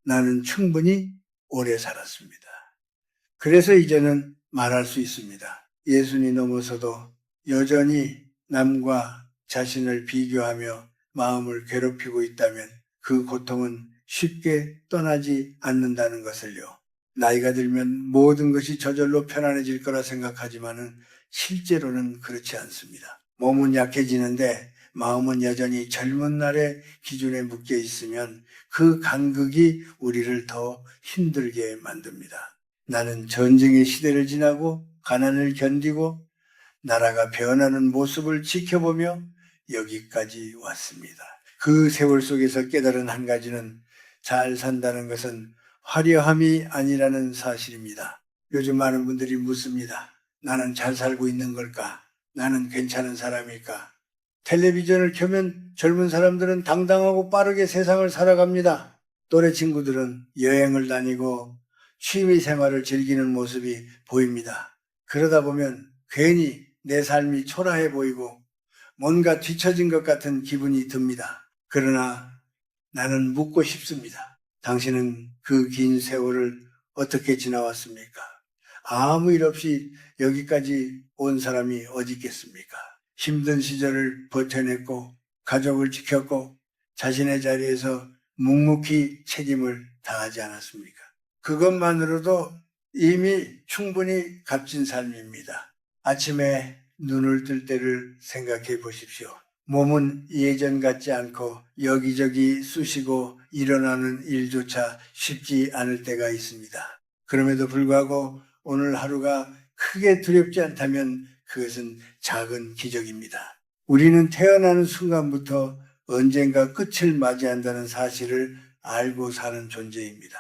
나는 충분히 오래 살았습니다. 그래서 이제는 말할 수 있습니다. 예순이 넘어서도 여전히 남과 자신을 비교하며 마음을 괴롭히고 있다면 그 고통은 쉽게 떠나지 않는다는 것을요. 나이가 들면 모든 것이 저절로 편안해질 거라 생각하지만은 실제로는 그렇지 않습니다. 몸은 약해지는데 마음은 여전히 젊은 날의 기준에 묶여 있으면 그 간극이 우리를 더 힘들게 만듭니다. 나는 전쟁의 시대를 지나고 가난을 견디고 나라가 변하는 모습을 지켜보며 여기까지 왔습니다. 그 세월 속에서 깨달은 한 가지는 잘 산다는 것은 화려함이 아니라는 사실입니다. 요즘 많은 분들이 묻습니다. 나는 잘 살고 있는 걸까? 나는 괜찮은 사람일까? 텔레비전을 켜면 젊은 사람들은 당당하고 빠르게 세상을 살아갑니다. 또래 친구들은 여행을 다니고 취미 생활을 즐기는 모습이 보입니다. 그러다 보면 괜히 내 삶이 초라해 보이고 뭔가 뒤처진 것 같은 기분이 듭니다. 그러나 나는 묻고 싶습니다. 당신은 그 긴 세월을 어떻게 지나왔습니까? 아무 일 없이 여기까지 온 사람이 어디 있겠습니까? 힘든 시절을 버텨냈고 가족을 지켰고 자신의 자리에서 묵묵히 책임을 다하지 않았습니까? 그것만으로도 이미 충분히 값진 삶입니다. 아침에 눈을 뜰 때를 생각해 보십시오. 몸은 예전 같지 않고 여기저기 쑤시고 일어나는 일조차 쉽지 않을 때가 있습니다. 그럼에도 불구하고 오늘 하루가 크게 두렵지 않다면 그것은 작은 기적입니다. 우리는 태어나는 순간부터 언젠가 끝을 맞이한다는 사실을 알고 사는 존재입니다.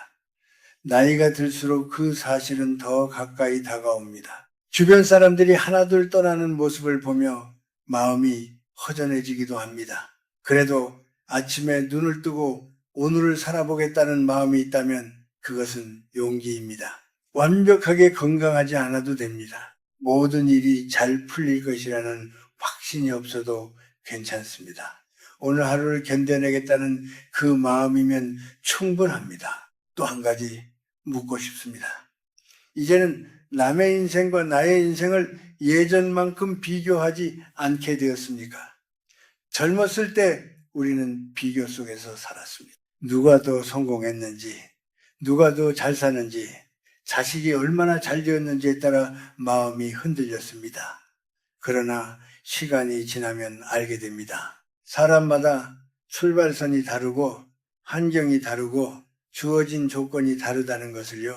나이가 들수록 그 사실은 더 가까이 다가옵니다. 주변 사람들이 하나둘 떠나는 모습을 보며 마음이 허전해지기도 합니다. 그래도 아침에 눈을 뜨고 오늘을 살아보겠다는 마음이 있다면 그것은 용기입니다. 완벽하게 건강하지 않아도 됩니다. 모든 일이 잘 풀릴 것이라는 확신이 없어도 괜찮습니다. 오늘 하루를 견뎌내겠다는 그 마음이면 충분합니다. 또 한 가지 묻고 싶습니다. 이제는 남의 인생과 나의 인생을 예전만큼 비교하지 않게 되었습니까? 젊었을 때 우리는 비교 속에서 살았습니다. 누가 더 성공했는지, 누가 더 잘 사는지, 자식이 얼마나 잘 되었는지에 따라 마음이 흔들렸습니다. 그러나 시간이 지나면 알게 됩니다. 사람마다 출발선이 다르고 환경이 다르고 주어진 조건이 다르다는 것을요.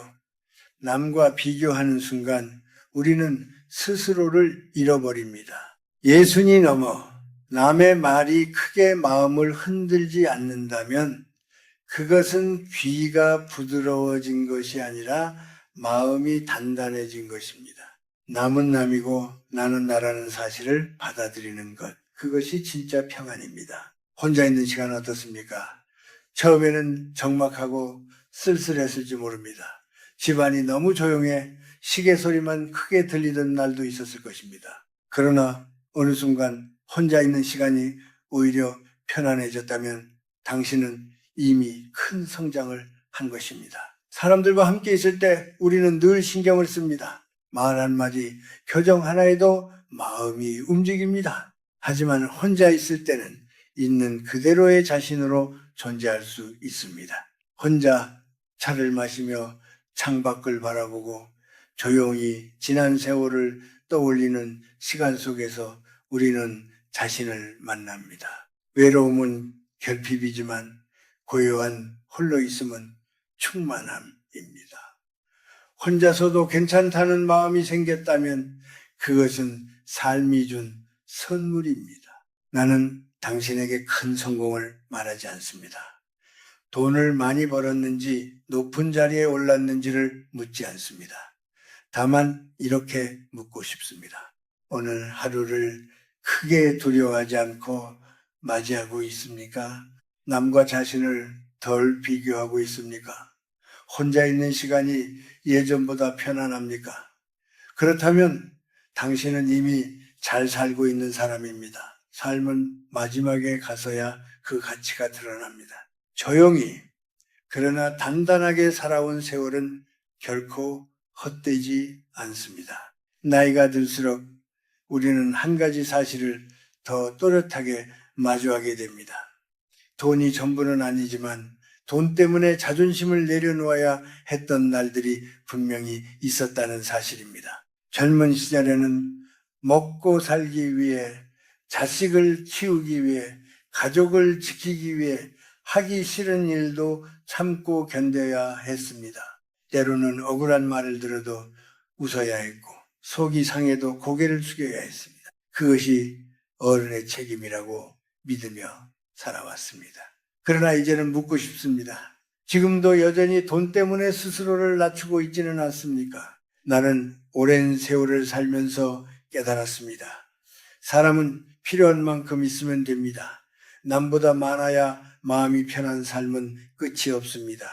남과 비교하는 순간 우리는 스스로를 잃어버립니다. 예순이 넘어 남의 말이 크게 마음을 흔들지 않는다면 그것은 귀가 부드러워진 것이 아니라 마음이 단단해진 것입니다. 남은 남이고 나는 나라는 사실을 받아들이는 것. 그것이 진짜 평안입니다. 혼자 있는 시간 어떻습니까? 처음에는 적막하고 쓸쓸했을지 모릅니다. 집안이 너무 조용해 시계 소리만 크게 들리던 날도 있었을 것입니다. 그러나 어느 순간 혼자 있는 시간이 오히려 편안해졌다면 당신은 이미 큰 성장을 한 것입니다. 사람들과 함께 있을 때 우리는 늘 신경을 씁니다. 말 한마디, 표정 하나에도 마음이 움직입니다. 하지만 혼자 있을 때는 있는 그대로의 자신으로 존재할 수 있습니다. 혼자 차를 마시며 창밖을 바라보고 조용히 지난 세월을 떠올리는 시간 속에서 우리는 자신을 만납니다. 외로움은 결핍이지만 고요한 홀로 있음은 충만함입니다. 혼자서도 괜찮다는 마음이 생겼다면 그것은 삶이 준 선물입니다. 나는 당신에게 큰 성공을 말하지 않습니다. 돈을 많이 벌었는지 높은 자리에 올랐는지를 묻지 않습니다. 다만 이렇게 묻고 싶습니다. 오늘 하루를 크게 두려워하지 않고 맞이하고 있습니까? 남과 자신을 덜 비교하고 있습니까? 혼자 있는 시간이 예전보다 편안합니까? 그렇다면 당신은 이미 잘 살고 있는 사람입니다. 삶은 마지막에 가서야 그 가치가 드러납니다. 조용히 그러나 단단하게 살아온 세월은 결코 헛되지 않습니다. 나이가 들수록 우리는 한 가지 사실을 더 또렷하게 마주하게 됩니다. 돈이 전부는 아니지만 돈 때문에 자존심을 내려놓아야 했던 날들이 분명히 있었다는 사실입니다. 젊은 시절에는 먹고 살기 위해, 자식을 키우기 위해, 가족을 지키기 위해 하기 싫은 일도 참고 견뎌야 했습니다. 때로는 억울한 말을 들어도 웃어야 했고 속이 상해도 고개를 숙여야 했습니다. 그것이 어른의 책임이라고 믿으며 살아왔습니다. 그러나 이제는 묻고 싶습니다. 지금도 여전히 돈 때문에 스스로를 낮추고 있지는 않습니까? 나는 오랜 세월을 살면서 깨달았습니다. 사람은 필요한 만큼 있으면 됩니다. 남보다 많아야 마음이 편한 삶은 끝이 없습니다.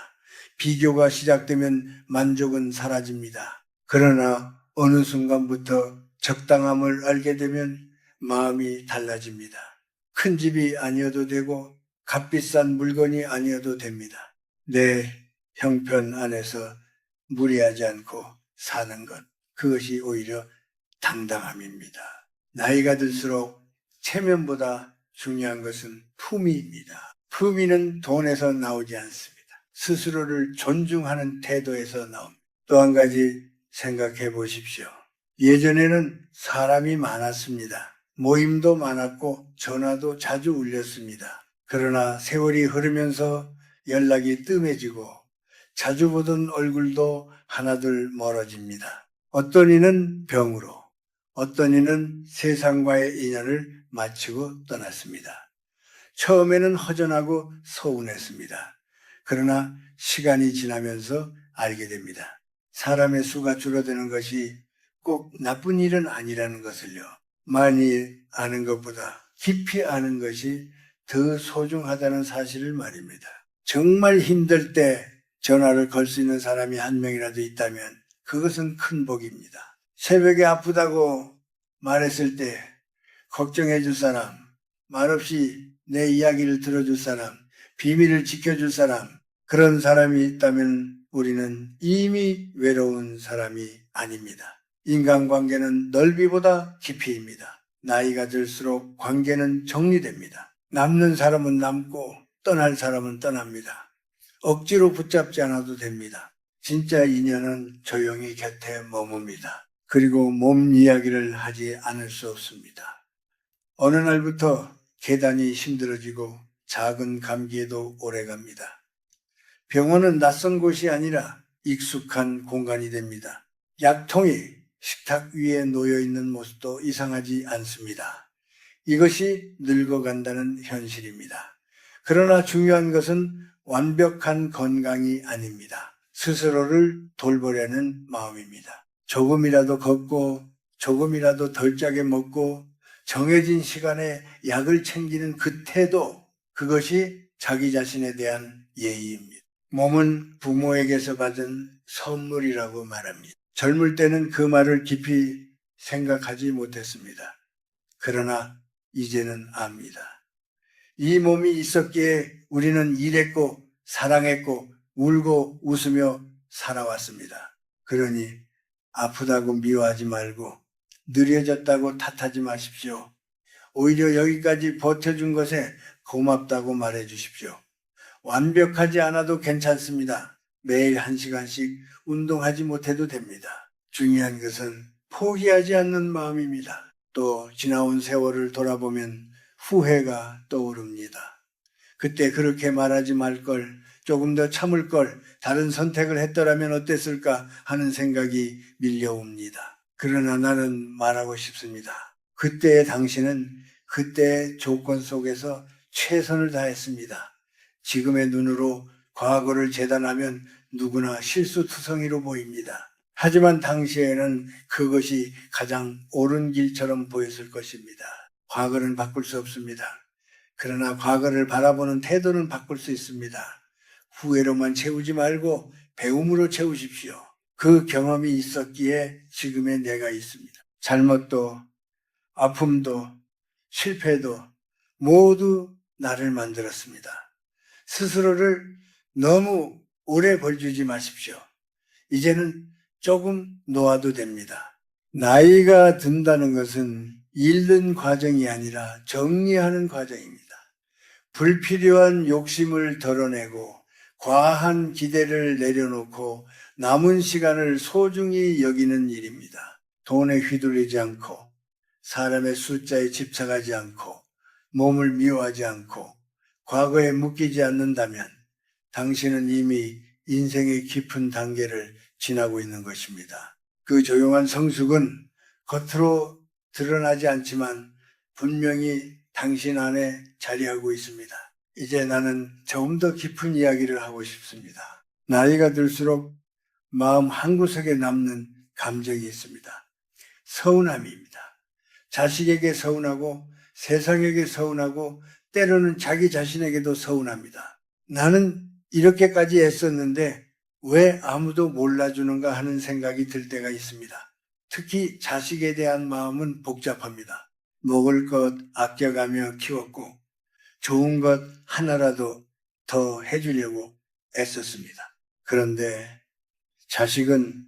비교가 시작되면 만족은 사라집니다. 그러나 어느 순간부터 적당함을 알게 되면 마음이 달라집니다. 큰 집이 아니어도 되고 값비싼 물건이 아니어도 됩니다. 내 형편 안에서 무리하지 않고 사는 것, 그것이 오히려 당당함입니다. 나이가 들수록 체면보다 중요한 것은 품위입니다. 품위는 돈에서 나오지 않습니다. 스스로를 존중하는 태도에서 나옵니다. 또 한 가지 생각해 보십시오. 예전에는 사람이 많았습니다. 모임도 많았고 전화도 자주 울렸습니다. 그러나 세월이 흐르면서 연락이 뜸해지고 자주 보던 얼굴도 하나둘 멀어집니다. 어떤 이는 병으로, 어떤 이는 세상과의 인연을 마치고 떠났습니다. 처음에는 허전하고 서운했습니다. 그러나 시간이 지나면서 알게 됩니다. 사람의 수가 줄어드는 것이 꼭 나쁜 일은 아니라는 것을요. 많이 아는 것보다 깊이 아는 것이 더 소중하다는 사실을 말입니다. 정말 힘들 때 전화를 걸 수 있는 사람이 한 명이라도 있다면 그것은 큰 복입니다. 새벽에 아프다고 말했을 때 걱정해 줄 사람, 말없이 내 이야기를 들어줄 사람, 비밀을 지켜줄 사람, 그런 사람이 있다면 우리는 이미 외로운 사람이 아닙니다. 인간관계는 넓이보다 깊이입니다. 나이가 들수록 관계는 정리됩니다. 남는 사람은 남고 떠날 사람은 떠납니다. 억지로 붙잡지 않아도 됩니다. 진짜 인연은 조용히 곁에 머뭅니다. 그리고 몸 이야기를 하지 않을 수 없습니다. 어느 날부터 계단이 힘들어지고 작은 감기에도 오래갑니다. 병원은 낯선 곳이 아니라 익숙한 공간이 됩니다. 약통이 식탁 위에 놓여 있는 모습도 이상하지 않습니다. 이것이 늙어간다는 현실입니다. 그러나 중요한 것은 완벽한 건강이 아닙니다. 스스로를 돌보려는 마음입니다. 조금이라도 걷고 조금이라도 덜 짜게 먹고 정해진 시간에 약을 챙기는 그 태도, 그것이 자기 자신에 대한 예의입니다. 몸은 부모에게서 받은 선물이라고 말합니다. 젊을 때는 그 말을 깊이 생각하지 못했습니다. 그러나 이제는 압니다. 이 몸이 있었기에 우리는 일했고 사랑했고 울고 웃으며 살아왔습니다. 그러니 아프다고 미워하지 말고 느려졌다고 탓하지 마십시오. 오히려 여기까지 버텨준 것에 고맙다고 말해 주십시오. 완벽하지 않아도 괜찮습니다. 매일 1시간씩 운동하지 못해도 됩니다. 중요한 것은 포기하지 않는 마음입니다. 또 지나온 세월을 돌아보면 후회가 떠오릅니다. 그때 그렇게 말하지 말 걸, 조금 더 참을 걸, 다른 선택을 했더라면 어땠을까 하는 생각이 밀려옵니다. 그러나 나는 말하고 싶습니다. 그때의 당신은 그때의 조건 속에서 최선을 다했습니다. 지금의 눈으로 과거를 재단하면 누구나 실수투성이로 보입니다. 하지만 당시에는 그것이 가장 옳은 길처럼 보였을 것입니다. 과거는 바꿀 수 없습니다. 그러나 과거를 바라보는 태도는 바꿀 수 있습니다. 후회로만 채우지 말고 배움으로 채우십시오. 그 경험이 있었기에 지금의 내가 있습니다. 잘못도 아픔도 실패도 모두 나를 만들었습니다. 스스로를 너무 오래 벌주지 마십시오. 이제는 조금 놓아도 됩니다. 나이가 든다는 것은 잃는 과정이 아니라 정리하는 과정입니다. 불필요한 욕심을 덜어내고 과한 기대를 내려놓고 남은 시간을 소중히 여기는 일입니다. 돈에 휘둘리지 않고 사람의 숫자에 집착하지 않고 몸을 미워하지 않고 과거에 묶이지 않는다면 당신은 이미 인생의 깊은 단계를 지나고 있는 것입니다. 그 조용한 성숙은 겉으로 드러나지 않지만 분명히 당신 안에 자리하고 있습니다. 이제 나는 조금 더 깊은 이야기를 하고 싶습니다. 나이가 들수록 마음 한구석에 남는 감정이 있습니다. 서운함입니다. 자식에게 서운하고 세상에게 서운하고 때로는 자기 자신에게도 서운합니다. 나는 이렇게까지 애썼는데 왜 아무도 몰라주는가 하는 생각이 들 때가 있습니다. 특히 자식에 대한 마음은 복잡합니다. 먹을 것 아껴가며 키웠고 좋은 것 하나라도 더 해주려고 애썼습니다. 그런데 자식은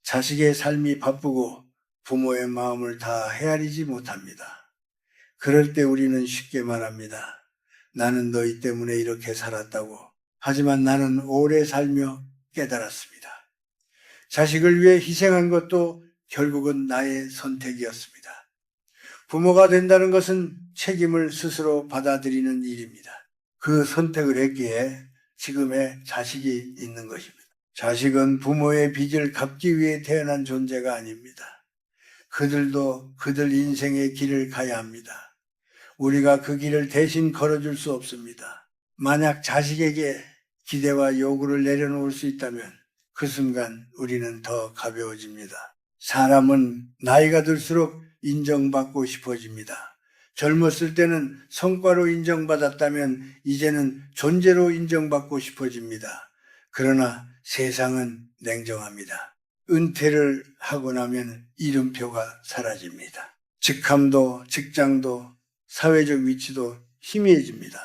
자식의 삶이 바쁘고 부모의 마음을 다 헤아리지 못합니다. 그럴 때 우리는 쉽게 말합니다. 나는 너희 때문에 이렇게 살았다고. 하지만 나는 오래 살며 깨달았습니다. 자식을 위해 희생한 것도 결국은 나의 선택이었습니다. 부모가 된다는 것은 책임을 스스로 받아들이는 일입니다. 그 선택을 했기에 지금의 자식이 있는 것입니다. 자식은 부모의 빚을 갚기 위해 태어난 존재가 아닙니다. 그들도 그들 인생의 길을 가야 합니다. 우리가 그 길을 대신 걸어줄 수 없습니다. 만약 자식에게 기대와 요구를 내려놓을 수 있다면 그 순간 우리는 더 가벼워집니다. 사람은 나이가 들수록 인정받고 싶어집니다. 젊었을 때는 성과로 인정받았다면 이제는 존재로 인정받고 싶어집니다. 그러나 세상은 냉정합니다. 은퇴를 하고 나면 이름표가 사라집니다. 직함도 직장도 사회적 위치도 희미해집니다.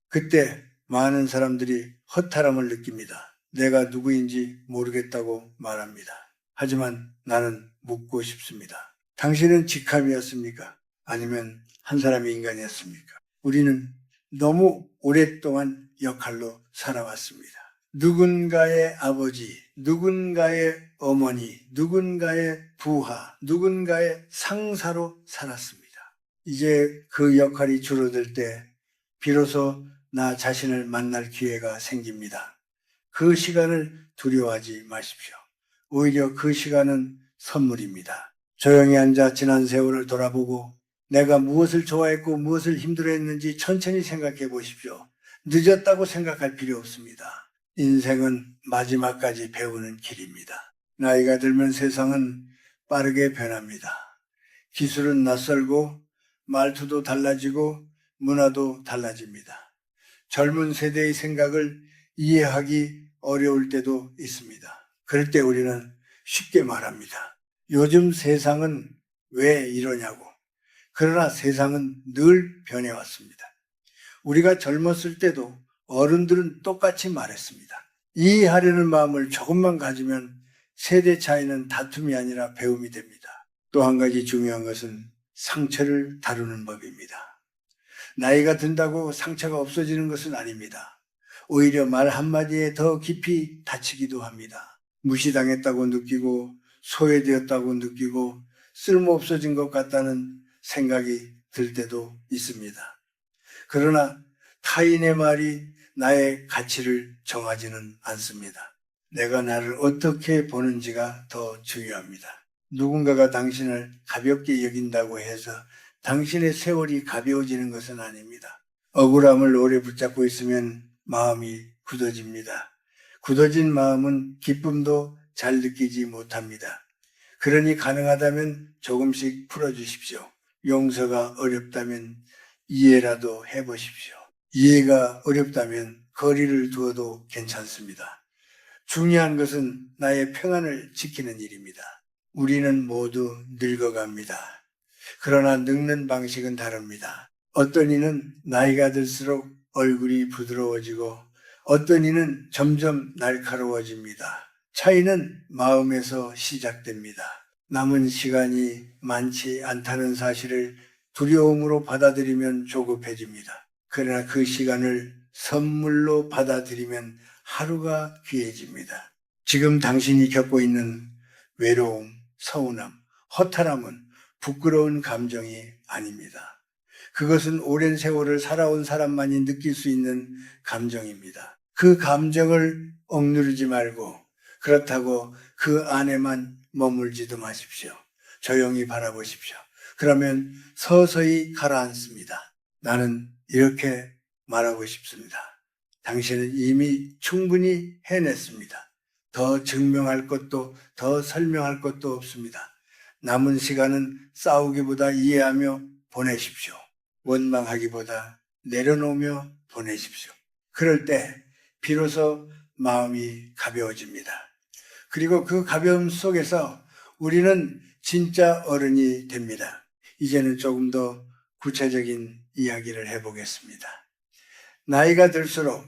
그때 많은 사람들이 허탈함을 느낍니다. 내가 누구인지 모르겠다고 말합니다. 하지만 나는 묻고 싶습니다. 당신은 직함이었습니까? 아니면 한 사람의 인간이었습니까? 우리는 너무 오랫동안 역할로 살아왔습니다. 누군가의 아버지, 누군가의 어머니, 누군가의 부하, 누군가의 상사로 살았습니다. 이제 그 역할이 줄어들 때 비로소 나 자신을 만날 기회가 생깁니다. 그 시간을 두려워하지 마십시오. 오히려 그 시간은 선물입니다. 조용히 앉아 지난 세월을 돌아보고 내가 무엇을 좋아했고 무엇을 힘들어했는지 천천히 생각해 보십시오. 늦었다고 생각할 필요 없습니다. 인생은 마지막까지 배우는 길입니다. 나이가 들면 세상은 빠르게 변합니다. 기술은 낯설고 말투도 달라지고 문화도 달라집니다. 젊은 세대의 생각을 이해하기 어려울 때도 있습니다. 그럴 때 우리는 쉽게 말합니다. 요즘 세상은 왜 이러냐고. 그러나 세상은 늘 변해왔습니다. 우리가 젊었을 때도 어른들은 똑같이 말했습니다. 이해하려는 마음을 조금만 가지면 세대 차이는 다툼이 아니라 배움이 됩니다. 또 한 가지 중요한 것은 상처를 다루는 법입니다. 나이가 든다고 상처가 없어지는 것은 아닙니다. 오히려 말 한마디에 더 깊이 다치기도 합니다. 무시당했다고 느끼고 소외되었다고 느끼고 쓸모없어진 것 같다는 생각이 들 때도 있습니다. 그러나 타인의 말이 나의 가치를 정하지는 않습니다. 내가 나를 어떻게 보는지가 더 중요합니다. 누군가가 당신을 가볍게 여긴다고 해서 당신의 세월이 가벼워지는 것은 아닙니다. 억울함을 오래 붙잡고 있으면 마음이 굳어집니다. 굳어진 마음은 기쁨도 잘 느끼지 못합니다. 그러니 가능하다면 조금씩 풀어주십시오. 용서가 어렵다면 이해라도 해보십시오. 이해가 어렵다면 거리를 두어도 괜찮습니다. 중요한 것은 나의 평안을 지키는 일입니다. 우리는 모두 늙어갑니다. 그러나 늙는 방식은 다릅니다. 어떤 이는 나이가 들수록 얼굴이 부드러워지고 어떤 이는 점점 날카로워집니다. 차이는 마음에서 시작됩니다. 남은 시간이 많지 않다는 사실을 두려움으로 받아들이면 조급해집니다. 그러나 그 시간을 선물로 받아들이면 하루가 귀해집니다. 지금 당신이 겪고 있는 외로움, 서운함, 허탈함은 부끄러운 감정이 아닙니다. 그것은 오랜 세월을 살아온 사람만이 느낄 수 있는 감정입니다. 그 감정을 억누르지 말고 그렇다고 그 안에만 머물지도 마십시오. 조용히 바라보십시오. 그러면 서서히 가라앉습니다. 나는 이렇게 말하고 싶습니다. 당신은 이미 충분히 해냈습니다. 더 증명할 것도 더 설명할 것도 없습니다. 남은 시간은 싸우기보다 이해하며 보내십시오. 원망하기보다 내려놓으며 보내십시오. 그럴 때 비로소 마음이 가벼워집니다. 그리고 그 가벼움 속에서 우리는 진짜 어른이 됩니다. 이제는 조금 더 구체적인 이야기를 해보겠습니다. 나이가 들수록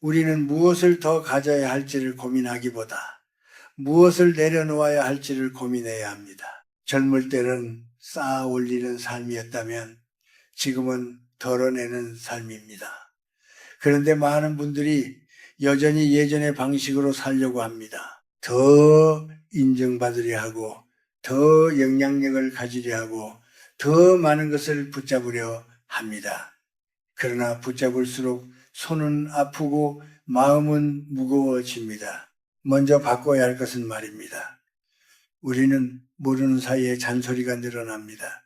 우리는 무엇을 더 가져야 할지를 고민하기보다 무엇을 내려놓아야 할지를 고민해야 합니다. 젊을 때는 쌓아 올리는 삶이었다면 지금은 덜어내는 삶입니다. 그런데 많은 분들이 여전히 예전의 방식으로 살려고 합니다. 더 인정받으려 하고, 더 영향력을 가지려 하고, 더 많은 것을 붙잡으려 합니다. 그러나 붙잡을수록 손은 아프고 마음은 무거워집니다. 먼저 바꿔야 할 것은 말입니다. 우리는 모르는 사이에 잔소리가 늘어납니다.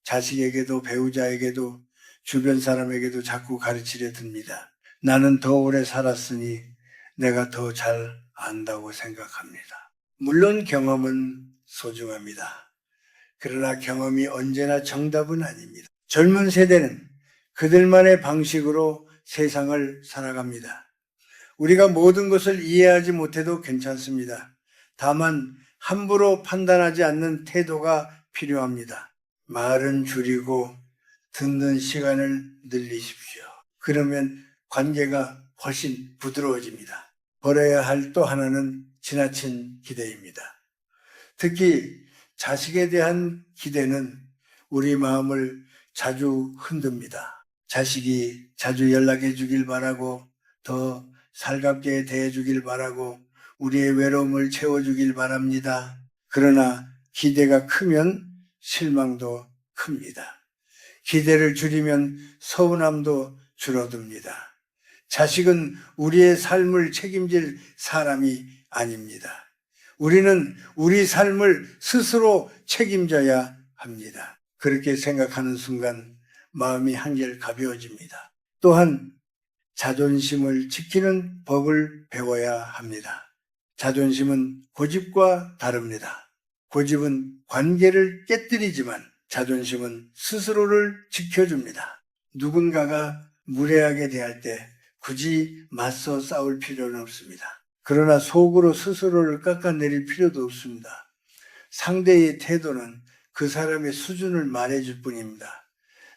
자식에게도 배우자에게도 주변 사람에게도 자꾸 가르치려 듭니다. 나는 더 오래 살았으니 내가 더 잘 안다고 생각합니다. 물론 경험은 소중합니다. 그러나 경험이 언제나 정답은 아닙니다. 젊은 세대는 그들만의 방식으로 세상을 살아갑니다. 우리가 모든 것을 이해하지 못해도 괜찮습니다. 다만 함부로 판단하지 않는 태도가 필요합니다. 말은 줄이고 듣는 시간을 늘리십시오. 그러면 관계가 훨씬 부드러워집니다. 버려야 할 또 하나는 지나친 기대입니다. 특히 자식에 대한 기대는 우리 마음을 자주 흔듭니다. 자식이 자주 연락해 주길 바라고 더 살갑게 대해 주길 바라고 우리의 외로움을 채워주길 바랍니다. 그러나 기대가 크면 실망도 큽니다. 기대를 줄이면 서운함도 줄어듭니다. 자식은 우리의 삶을 책임질 사람이 아닙니다. 우리는 우리 삶을 스스로 책임져야 합니다. 그렇게 생각하는 순간 마음이 한결 가벼워집니다. 또한 자존심을 지키는 법을 배워야 합니다. 자존심은 고집과 다릅니다. 고집은 관계를 깨뜨리지만 자존심은 스스로를 지켜줍니다. 누군가가 무례하게 대할 때 굳이 맞서 싸울 필요는 없습니다. 그러나 속으로 스스로를 깎아내릴 필요도 없습니다. 상대의 태도는 그 사람의 수준을 말해줄 뿐입니다.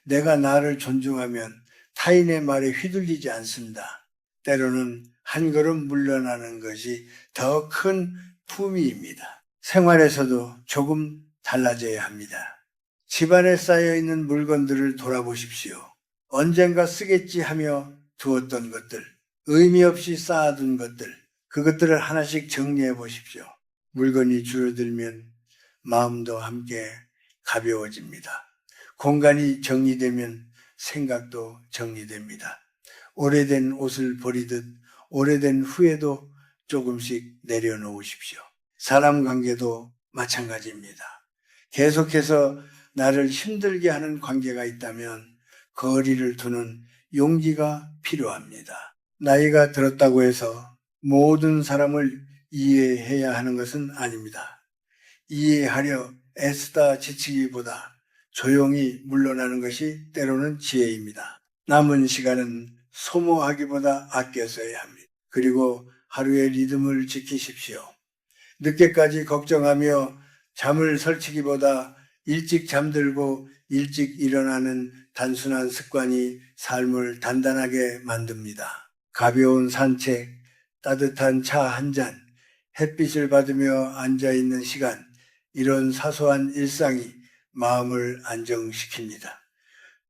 내가 나를 존중하면 타인의 말에 휘둘리지 않습니다. 때로는 한 걸음 물러나는 것이 더 큰 품위입니다. 생활에서도 조금 달라져야 합니다. 집안에 쌓여있는 물건들을 돌아보십시오. 언젠가 쓰겠지 하며 두었던 것들, 의미 없이 쌓아둔 것들, 그것들을 하나씩 정리해 보십시오. 물건이 줄어들면 마음도 함께 가벼워집니다. 공간이 정리되면 생각도 정리됩니다. 오래된 옷을 버리듯 오래된 후회도 조금씩 내려놓으십시오. 사람 관계도 마찬가지입니다. 계속해서 나를 힘들게 하는 관계가 있다면 거리를 두는 용기가 필요합니다. 나이가 들었다고 해서 모든 사람을 이해해야 하는 것은 아닙니다. 이해하려 애쓰다 지치기보다 조용히 물러나는 것이 때로는 지혜입니다. 남은 시간은 소모하기보다 아껴 써야 합니다. 그리고 하루의 리듬을 지키십시오. 늦게까지 걱정하며 잠을 설치기보다 일찍 잠들고 일찍 일어나는 단순한 습관이 삶을 단단하게 만듭니다. 가벼운 산책, 따뜻한 차 한 잔, 햇빛을 받으며 앉아있는 시간, 이런 사소한 일상이 마음을 안정시킵니다.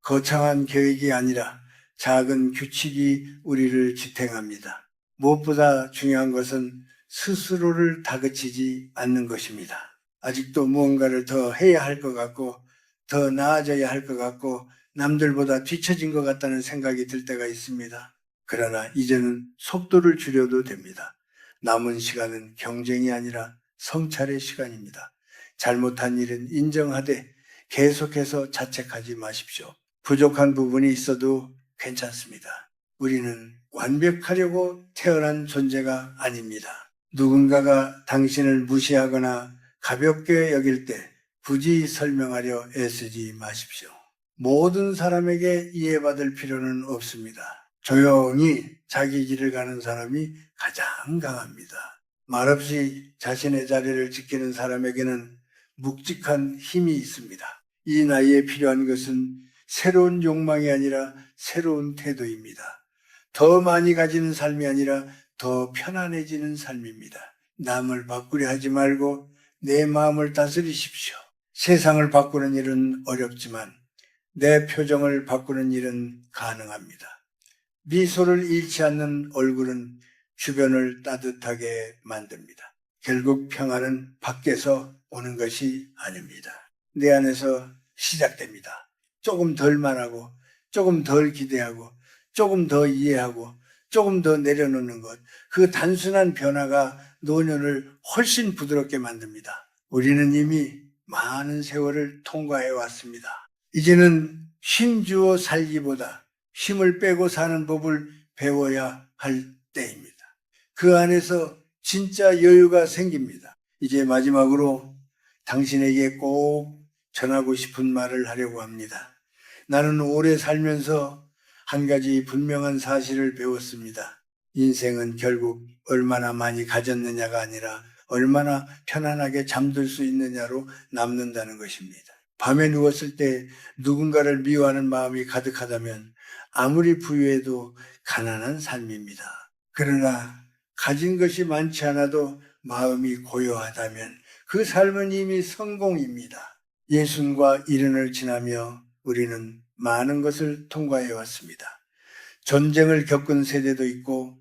거창한 계획이 아니라 작은 규칙이 우리를 지탱합니다. 무엇보다 중요한 것은 스스로를 다그치지 않는 것입니다. 아직도 무언가를 더 해야 할 것 같고, 더 나아져야 할 것 같고, 남들보다 뒤처진 것 같다는 생각이 들 때가 있습니다. 그러나 이제는 속도를 줄여도 됩니다. 남은 시간은 경쟁이 아니라 성찰의 시간입니다. 잘못한 일은 인정하되 계속해서 자책하지 마십시오. 부족한 부분이 있어도 괜찮습니다. 우리는 완벽하려고 태어난 존재가 아닙니다. 누군가가 당신을 무시하거나 가볍게 여길 때 굳이 설명하려 애쓰지 마십시오. 모든 사람에게 이해받을 필요는 없습니다. 조용히 자기 길을 가는 사람이 가장 강합니다. 말없이 자신의 자리를 지키는 사람에게는 묵직한 힘이 있습니다. 이 나이에 필요한 것은 새로운 욕망이 아니라 새로운 태도입니다. 더 많이 가지는 삶이 아니라 더 편안해지는 삶입니다. 남을 바꾸려 하지 말고 내 마음을 다스리십시오. 세상을 바꾸는 일은 어렵지만 내 표정을 바꾸는 일은 가능합니다. 미소를 잃지 않는 얼굴은 주변을 따뜻하게 만듭니다. 결국 평화는 밖에서 오는 것이 아닙니다. 내 안에서 시작됩니다. 조금 덜 말하고, 조금 덜 기대하고, 조금 더 이해하고, 조금 더 내려놓는 것. 그 단순한 변화가 노년을 훨씬 부드럽게 만듭니다. 우리는 이미 많은 세월을 통과해 왔습니다. 이제는 힘주어 살기보다 힘을 빼고 사는 법을 배워야 할 때입니다. 그 안에서 진짜 여유가 생깁니다. 이제 마지막으로 당신에게 꼭 전하고 싶은 말을 하려고 합니다. 나는 오래 살면서 한 가지 분명한 사실을 배웠습니다. 인생은 결국 얼마나 많이 가졌느냐가 아니라 얼마나 편안하게 잠들 수 있느냐로 남는다는 것입니다. 밤에 누웠을 때 누군가를 미워하는 마음이 가득하다면 아무리 부유해도 가난한 삶입니다. 그러나 가진 것이 많지 않아도 마음이 고요하다면 그 삶은 이미 성공입니다. 예순과 이른을 지나며 우리는 많은 것을 통과해 왔습니다. 전쟁을 겪은 세대도 있고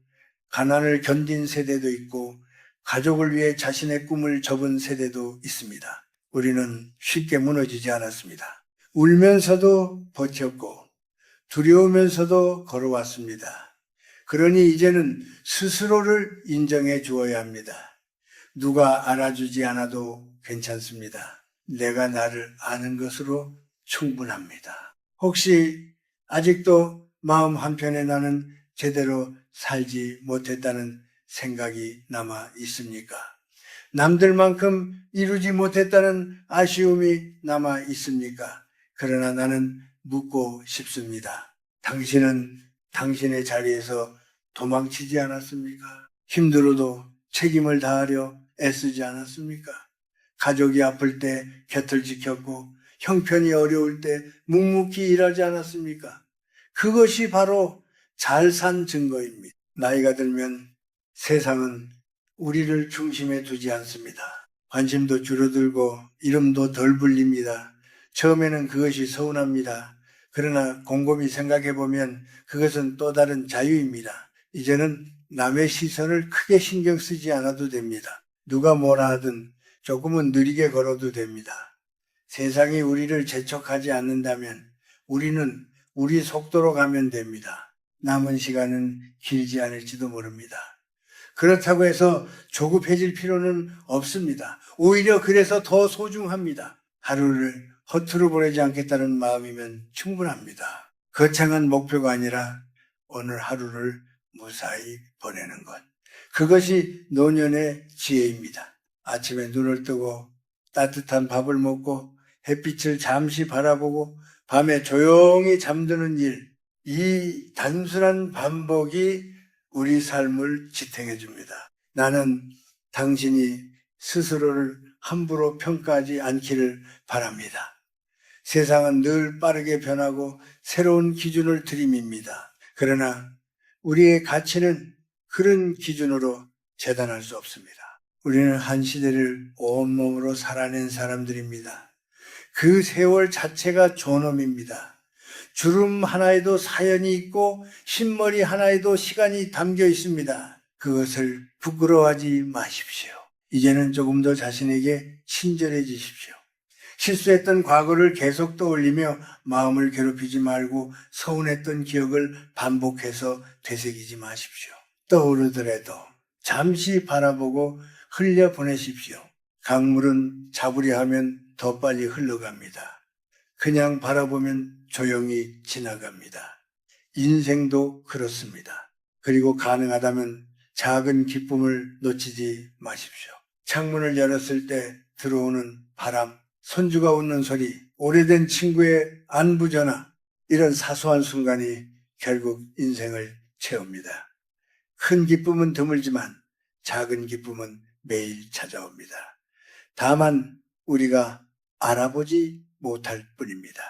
가난을 견딘 세대도 있고 가족을 위해 자신의 꿈을 접은 세대도 있습니다. 우리는 쉽게 무너지지 않았습니다. 울면서도 버텼고 두려우면서도 걸어왔습니다. 그러니 이제는 스스로를 인정해 주어야 합니다. 누가 알아주지 않아도 괜찮습니다. 내가 나를 아는 것으로 충분합니다. 혹시 아직도 마음 한편에 나는 제대로 살지 못했다는 생각이 남아 있습니까? 남들만큼 이루지 못했다는 아쉬움이 남아 있습니까? 그러나 나는 묻고 싶습니다. 당신은 당신의 자리에서 도망치지 않았습니까? 힘들어도 책임을 다하려 애쓰지 않았습니까? 가족이 아플 때 곁을 지켰고 형편이 어려울 때 묵묵히 일하지 않았습니까? 그것이 바로 잘 산 증거입니다. 나이가 들면 세상은 우리를 중심에 두지 않습니다. 관심도 줄어들고 이름도 덜 불립니다. 처음에는 그것이 서운합니다. 그러나 곰곰이 생각해보면 그것은 또 다른 자유입니다. 이제는 남의 시선을 크게 신경 쓰지 않아도 됩니다. 누가 뭐라 하든 조금은 느리게 걸어도 됩니다. 세상이 우리를 재촉하지 않는다면 우리는 우리 속도로 가면 됩니다. 남은 시간은 길지 않을지도 모릅니다. 그렇다고 해서 조급해질 필요는 없습니다. 오히려 그래서 더 소중합니다. 하루를 허투루 보내지 않겠다는 마음이면 충분합니다. 거창한 목표가 아니라 오늘 하루를 무사히 보내는 것. 그것이 노년의 지혜입니다. 아침에 눈을 뜨고 따뜻한 밥을 먹고 햇빛을 잠시 바라보고 밤에 조용히 잠드는 일, 이 단순한 반복이 우리 삶을 지탱해 줍니다. 나는 당신이 스스로를 함부로 평가하지 않기를 바랍니다. 세상은 늘 빠르게 변하고 새로운 기준을 들이밉니다. 그러나 우리의 가치는 그런 기준으로 재단할 수 없습니다. 우리는 한 시대를 온몸으로 살아낸 사람들입니다. 그 세월 자체가 존엄입니다. 주름 하나에도 사연이 있고 신머리 하나에도 시간이 담겨 있습니다. 그것을 부끄러워하지 마십시오. 이제는 조금 더 자신에게 친절해지십시오. 실수했던 과거를 계속 떠올리며 마음을 괴롭히지 말고 서운했던 기억을 반복해서 되새기지 마십시오. 떠오르더라도 잠시 바라보고 흘려보내십시오. 강물은 잡으려 하면 더 빨리 흘러갑니다. 그냥 바라보면 조용히 지나갑니다. 인생도 그렇습니다. 그리고 가능하다면 작은 기쁨을 놓치지 마십시오. 창문을 열었을 때 들어오는 바람, 손주가 웃는 소리, 오래된 친구의 안부 전화, 이런 사소한 순간이 결국 인생을 채웁니다. 큰 기쁨은 드물지만 작은 기쁨은 매일 찾아옵니다. 다만 우리가 알아보지 못할 뿐입니다.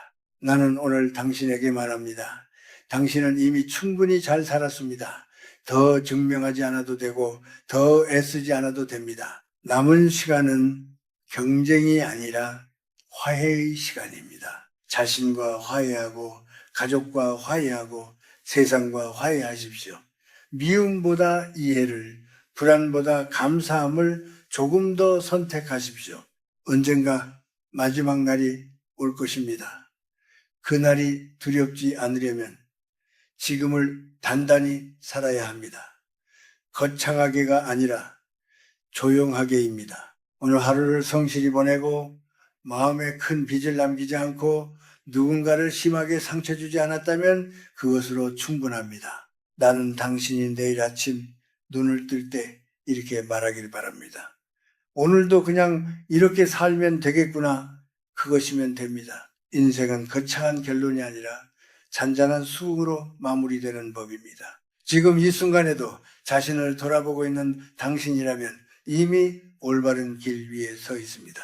나는 오늘 당신에게 말합니다. 당신은 이미 충분히 잘 살았습니다. 더 증명하지 않아도 되고 더 애쓰지 않아도 됩니다. 남은 시간은 경쟁이 아니라 화해의 시간입니다. 자신과 화해하고 가족과 화해하고 세상과 화해하십시오. 미움보다 이해를, 불안보다 감사함을 조금 더 선택하십시오. 언젠가 마지막 날이 올 것입니다. 그 날이 두렵지 않으려면 지금을 단단히 살아야 합니다. 거창하게가 아니라 조용하게입니다. 오늘 하루를 성실히 보내고 마음에 큰 빚을 남기지 않고 누군가를 심하게 상처 주지 않았다면 그것으로 충분합니다. 나는 당신이 내일 아침 눈을 뜰 때 이렇게 말하길 바랍니다. 오늘도 그냥 이렇게 살면 되겠구나. 그것이면 됩니다. 인생은 거창한 결론이 아니라 잔잔한 수긍으로 마무리되는 법입니다. 지금 이 순간에도 자신을 돌아보고 있는 당신이라면 이미 올바른 길 위에 서 있습니다.